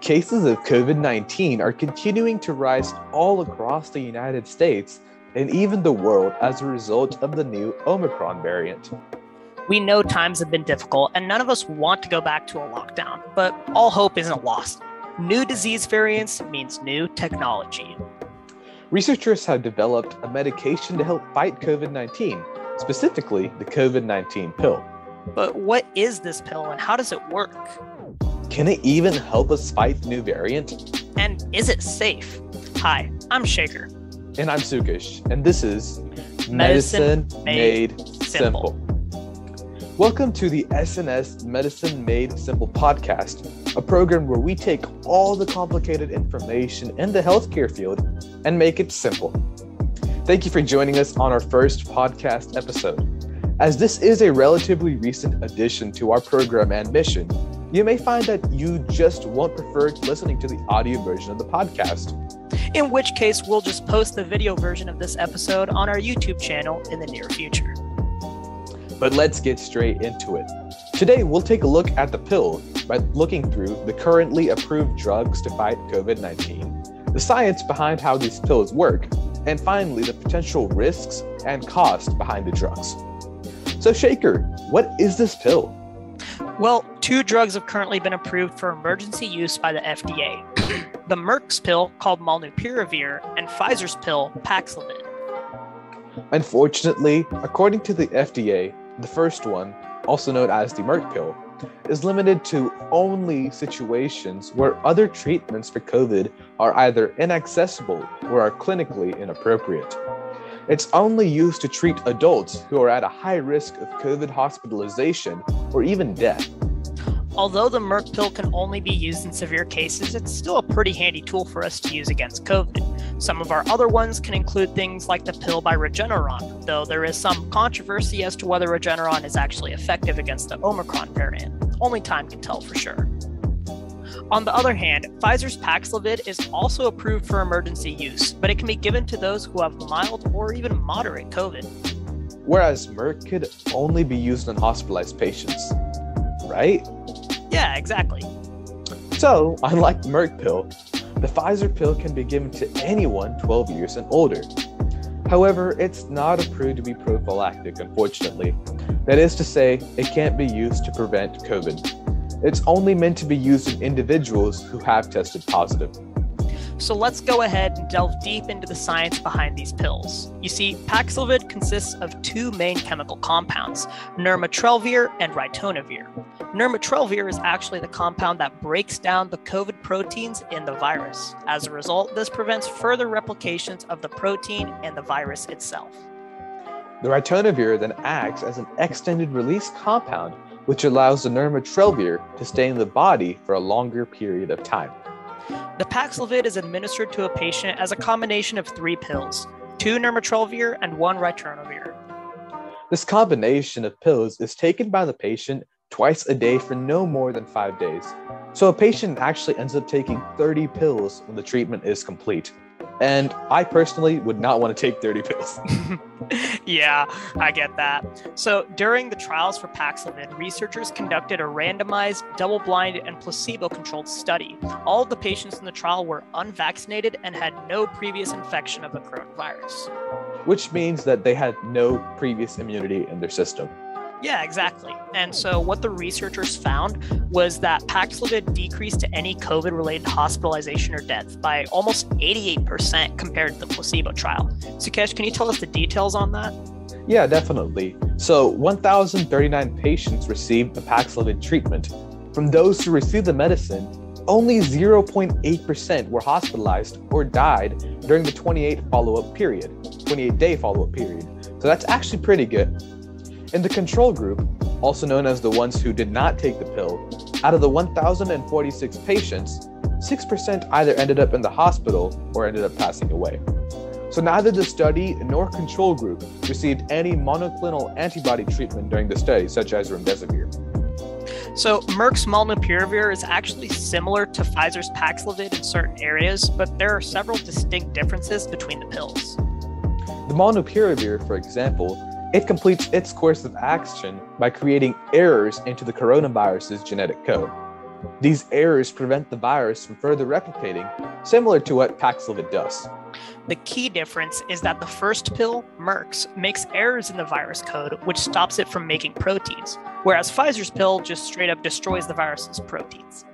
Cases of COVID-19 are continuing to rise all across the United States and even the world as a result of the new Omicron variant. We know times have been difficult and none of us want to go back to a lockdown, but all hope isn't lost. New disease variants means new technology. Researchers have developed a medication to help fight COVID-19, specifically the COVID-19 pill. But what is this pill and how does it work? Can it even help us fight the new variant? And is it safe? Hi, I'm Shaker. And I'm Sukesh, and this is Medicine Made Simple. Welcome to the SNS Medicine Made Simple podcast, a program where we take all the complicated information in the healthcare field and make it simple. Thank you for joining us on our first podcast episode. As this is a relatively recent addition to our program and mission, you may find that you just won't prefer listening to the audio version of the podcast. In which case, we'll just post the video version of this episode on our YouTube channel in the near future. But let's get straight into it. Today, we'll take a look at the pill by looking through the currently approved drugs to fight COVID-19, the science behind how these pills work, and finally, the potential risks and cost behind the drugs. So Shaker, what is this pill? Well, two drugs have currently been approved for emergency use by the FDA. The Merck's pill, called Molnupiravir, and Pfizer's pill, Paxlovid. Unfortunately, according to the FDA, the first one, also known as the Merck pill, is limited to only situations where other treatments for COVID are either inaccessible or are clinically inappropriate. It's only used to treat adults who are at a high risk of COVID hospitalization or even death. Although the Merck pill can only be used in severe cases, it's still a pretty handy tool for us to use against COVID. Some of our other ones can include things like the pill by Regeneron, though there is some controversy as to whether Regeneron is actually effective against the Omicron variant. Only time can tell for sure. On the other hand, Pfizer's Paxlovid is also approved for emergency use, but it can be given to those who have mild or even moderate COVID. Whereas Merck could only be used on hospitalized patients, right? Yeah, exactly. So, unlike the Merck pill, the Pfizer pill can be given to anyone 12 years and older. However, it's not approved to be prophylactic, unfortunately. That is to say, it can't be used to prevent COVID. It's only meant to be used in individuals who have tested positive. So let's go ahead and delve deep into the science behind these pills. You see, Paxlovid consists of two main chemical compounds, nirmatrelvir and ritonavir. Nirmatrelvir is actually the compound that breaks down the COVID proteins in the virus. As a result, this prevents further replications of the protein and the virus itself. The ritonavir then acts as an extended release compound, which allows the nirmatrelvir to stay in the body for a longer period of time. The Paxlovid is administered to a patient as a combination of 3 pills, 2 nirmatrelvir and 1 ritonavir. This combination of pills is taken by the patient twice a day for no more than 5 days. So a patient actually ends up taking 30 pills when the treatment is complete. And I personally would not want to take 30 pills. Yeah, I get that. So during the trials for Paxlovid, researchers conducted a randomized, double-blind, and placebo-controlled study. All of the patients in the trial were unvaccinated and had no previous infection of the coronavirus. Which means that they had no previous immunity in their system. Yeah, exactly. And so what the researchers found was that Paxlovid decreased to any COVID-related hospitalization or death by almost 88% compared to the placebo trial. Sukesh, can you tell us the details on that? Yeah, definitely. So 1,039 patients received the Paxlovid treatment. From those who received the medicine, only 0.8% were hospitalized or died during the 28-day follow-up period. So that's actually pretty good. In the control group, also known as the ones who did not take the pill, out of the 1,046 patients, 6% either ended up in the hospital or ended up passing away. So neither the study nor control group received any monoclonal antibody treatment during the study, such as remdesivir. So Merck's Molnupiravir is actually similar to Pfizer's Paxlovid in certain areas, but there are several distinct differences between the pills. The Molnupiravir, for example, it completes its course of action by creating errors into the coronavirus's genetic code. These errors prevent the virus from further replicating, similar to what Paxlovid does. The key difference is that the first pill, Merck's, makes errors in the virus code, which stops it from making proteins, whereas Pfizer's pill just straight up destroys the virus's proteins.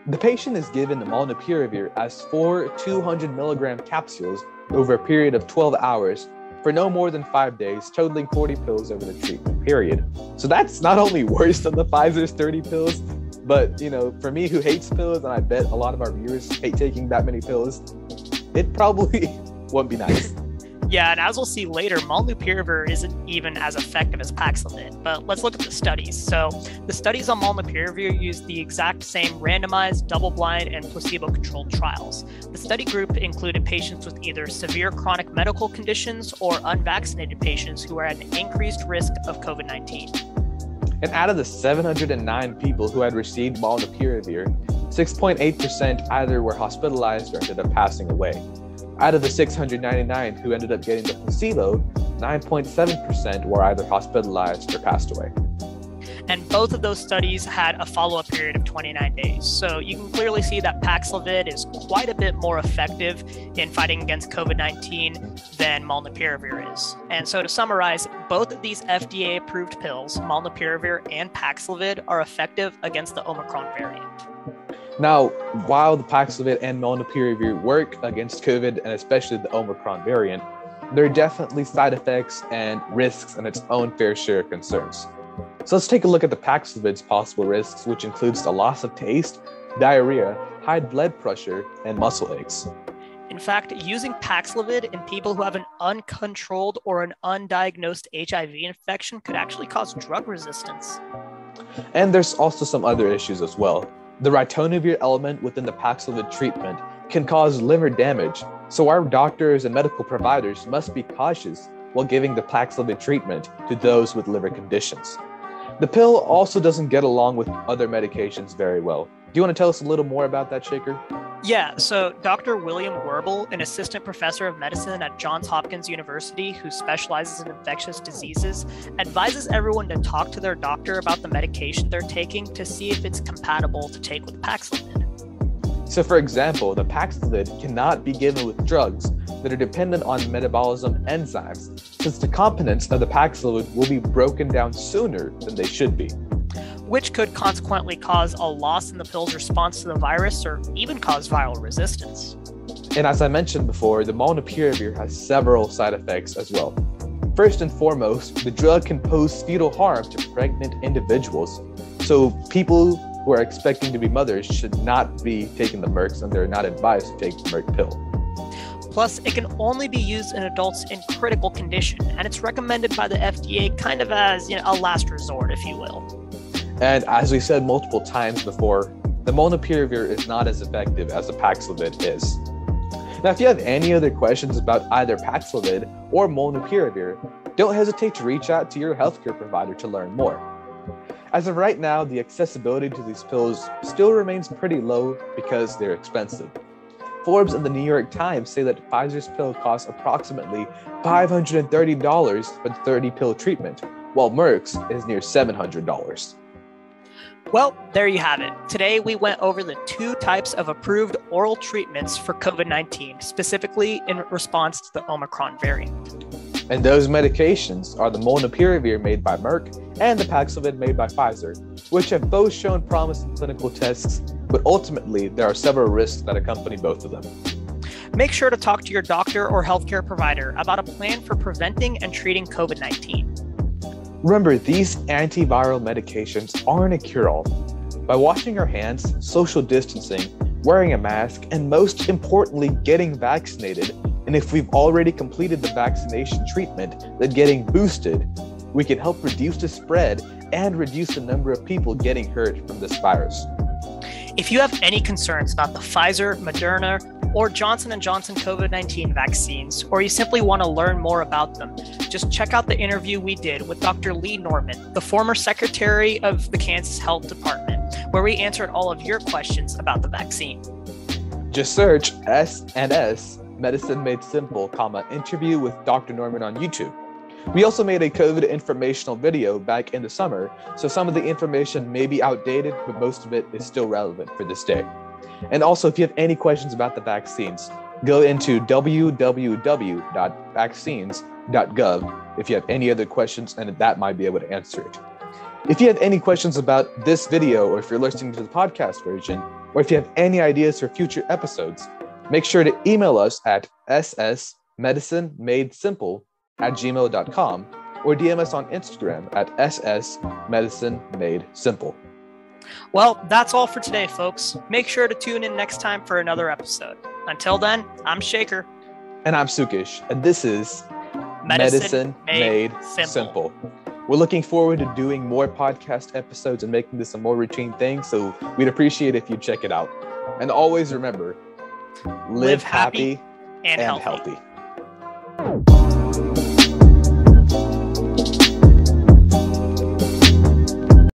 The patient is given the molnupiravir as 4 200 milligram capsules over a period of 12 hours for no more than 5 days, totaling 40 pills over the treatment period. So that's not only worse than the Pfizer's 30 pills, but for me who hates pills, and I bet a lot of our viewers hate taking that many pills, it probably won't be nice. Yeah, and as we'll see later, molnupiravir isn't even as effective as Paxlovid. But let's look at the studies. So the studies on molnupiravir used the exact same randomized, double-blind, and placebo-controlled trials. The study group included patients with either severe chronic medical conditions or unvaccinated patients who are at an increased risk of COVID-19. And out of the 709 people who had received molnupiravir, 6.8% either were hospitalized or ended up passing away. Out of the 699 who ended up getting the placebo, 9.7% were either hospitalized or passed away. And both of those studies had a follow-up period of 29 days. So you can clearly see that Paxlovid is quite a bit more effective in fighting against COVID-19 than molnupiravir is. And so to summarize, both of these FDA-approved pills, molnupiravir and Paxlovid, are effective against the Omicron variant. Now, while the Paxlovid and molnupiravir work against COVID and especially the Omicron variant, there are definitely side effects and risks and its own fair share of concerns. So let's take a look at the Paxlovid's possible risks, which includes the loss of taste, diarrhea, high blood pressure, and muscle aches. In fact, using Paxlovid in people who have an uncontrolled or an undiagnosed HIV infection could actually cause drug resistance. And there's also some other issues as well. The ritonavir element within the Paxlovid treatment can cause liver damage, so our doctors and medical providers must be cautious while giving the Paxlovid treatment to those with liver conditions. The pill also doesn't get along with other medications very well. Do you want to tell us a little more about that, Shaker? Yeah, so Dr. William Werbel, an assistant professor of medicine at Johns Hopkins University who specializes in infectious diseases, advises everyone to talk to their doctor about the medication they're taking to see if it's compatible to take with Paxlovid. So for example, the Paxlovid cannot be given with drugs that are dependent on metabolism enzymes, since the components of the Paxlovid will be broken down sooner than they should be, which could consequently cause a loss in the pill's response to the virus or even cause viral resistance. And as I mentioned before, the molnupiravir has several side effects as well. First and foremost, the drug can pose fetal harm to pregnant individuals. So people who are expecting to be mothers should not be taking the Mercs, and they're not advised to take the Merc pill. Plus, it can only be used in adults in critical condition, and it's recommended by the FDA kind of as a last resort, if you will. And as we said multiple times before, the molnupiravir is not as effective as the Paxlovid is. Now, if you have any other questions about either Paxlovid or molnupiravir, don't hesitate to reach out to your healthcare provider to learn more. As of right now, the accessibility to these pills still remains pretty low because they're expensive. Forbes and the New York Times say that Pfizer's pill costs approximately $530 for the 30-pill treatment, while Merck's is near $700. Well, there you have it. Today, we went over the 2 types of approved oral treatments for COVID-19, specifically in response to the Omicron variant. And those medications are the molnupiravir made by Merck and the Paxlovid made by Pfizer, which have both shown promise in clinical tests, but ultimately there are several risks that accompany both of them. Make sure to talk to your doctor or healthcare provider about a plan for preventing and treating COVID-19. Remember, these antiviral medications aren't a cure-all. By washing our hands, social distancing, wearing a mask, and most importantly, getting vaccinated, and if we've already completed the vaccination treatment, then getting boosted, we can help reduce the spread and reduce the number of people getting hurt from this virus. If you have any concerns about the Pfizer, Moderna, or Johnson & Johnson COVID-19 vaccines, or you simply want to learn more about them, just check out the interview we did with Dr. Lee Norman, the former secretary of the Kansas Health Department, where we answered all of your questions about the vaccine. Just search S&S Medicine Made Simple, interview with Dr. Norman on YouTube. We also made a COVID informational video back in the summer, so some of the information may be outdated, but most of it is still relevant for this day. And also, if you have any questions about the vaccines, go into www.vaccines.gov if you have any other questions, and that might be able to answer it. If you have any questions about this video, or if you're listening to the podcast version, or if you have any ideas for future episodes, make sure to email us at ssmedicineMadeSimple@gmail.com or DM us on Instagram at ssmedicineMadeSimple. Well, that's all for today, folks. Make sure to tune in next time for another episode. Until then, I'm Shaker. And I'm Sukish, and this is Medicine Made Simple. We're looking forward to doing more podcast episodes and making this a more routine thing, so we'd appreciate if you check it out. And always remember, live happy and healthy.